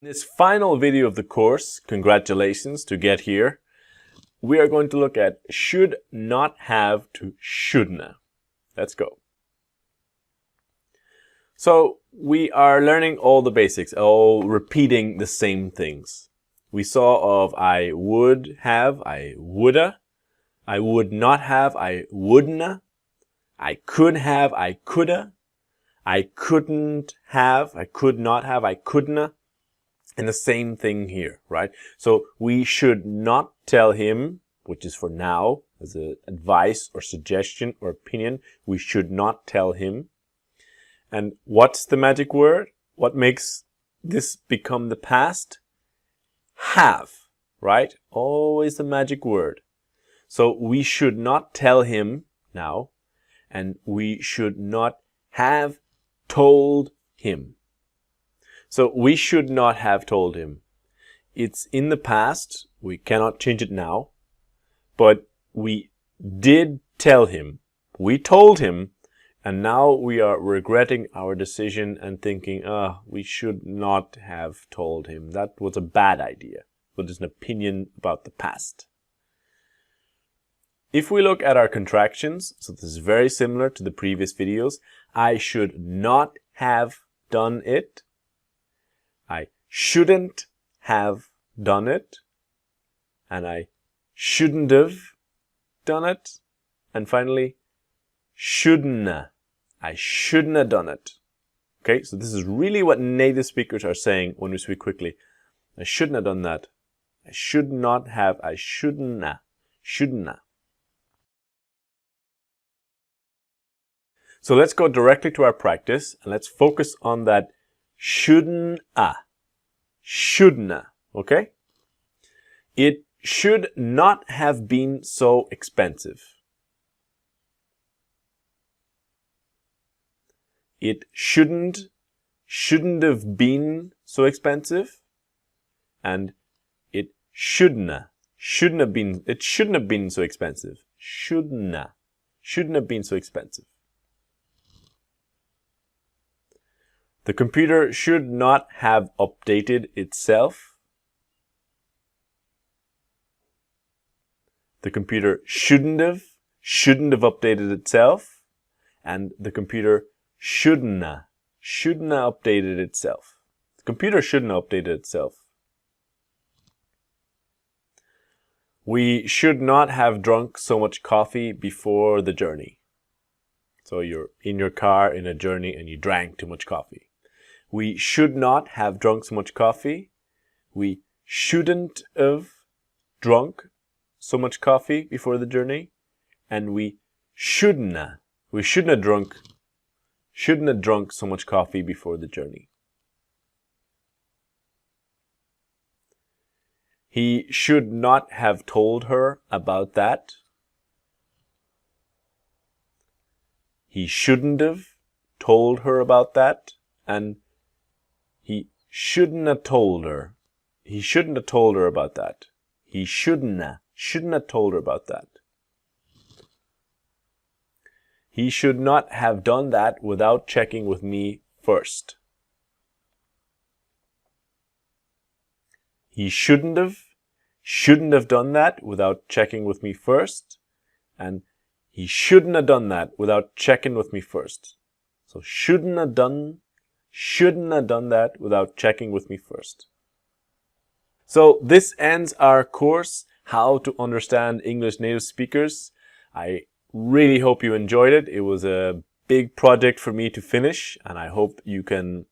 In this final video of the course, congratulations to get here, we are going to look at should not have to shouldna. Let's go. So we are learning all the basics, all repeating the same things. We saw of I would have, I woulda, I would not have, I wouldna, I could have, I coulda, I couldn't have, I could not have, I couldna. And the same thing here, right? So we should not tell him, which is for now, as an advice or suggestion or opinion, we should not tell him. And what's the magic word? What makes this become the past? Have, right? Always the magic word. So we should not tell him now, and we should not have told him. So we should not have told him. It's in the past. We cannot change it now. But we did tell him. We told him. And now we are regretting our decision and thinking, we should not have told him. That was a bad idea. But it's an opinion about the past. If we look at our contractions, so this is very similar to the previous videos. I should not have done it. I shouldn't have done it, and I shouldn't have done it, and finally, shouldna. I shouldn't have done it. Okay, so this is really what native speakers are saying when we speak quickly. I shouldn't have done that. I should not have. I shouldna. Shouldna. So let's go directly to our practice, and let's focus on that shouldn't-a. Shouldna, okay? It should not have been so expensive. It shouldn't have been so expensive. And it shouldn't have been so expensive. Shouldn't have been so expensive. The computer should not have updated itself. The computer shouldn't have updated itself. And the computer shouldna updated itself. The computer shouldn't have updated itself. We should not have drunk so much coffee before the journey. So you're in your car in a journey and you drank too much coffee. We should not have drunk so much coffee. We shouldn't have drunk so much coffee before the journey. And we shouldn't have drunk so much coffee before the journey. He should not have told her about that. He shouldn't have told her about that. And he shouldn't have told her. He shouldn't have told her about that. He shouldn't have told her about that. He should not have done that without checking with me first. He shouldn't have done that without checking with me first. And he shouldn't have done that without checking with me first. So shouldn't have done that without checking with me first. So this ends our course, How to Understand English Native Speakers. I really hope you enjoyed it. It was a big project for me to finish, and I hope you can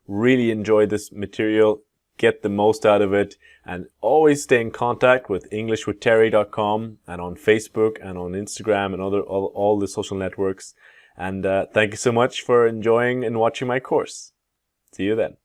really enjoy this material, get the most out of it, and always stay in contact with EnglishWithTerry.com and on Facebook and on Instagram and all the social networks. And thank you so much for enjoying and watching my course. See you then.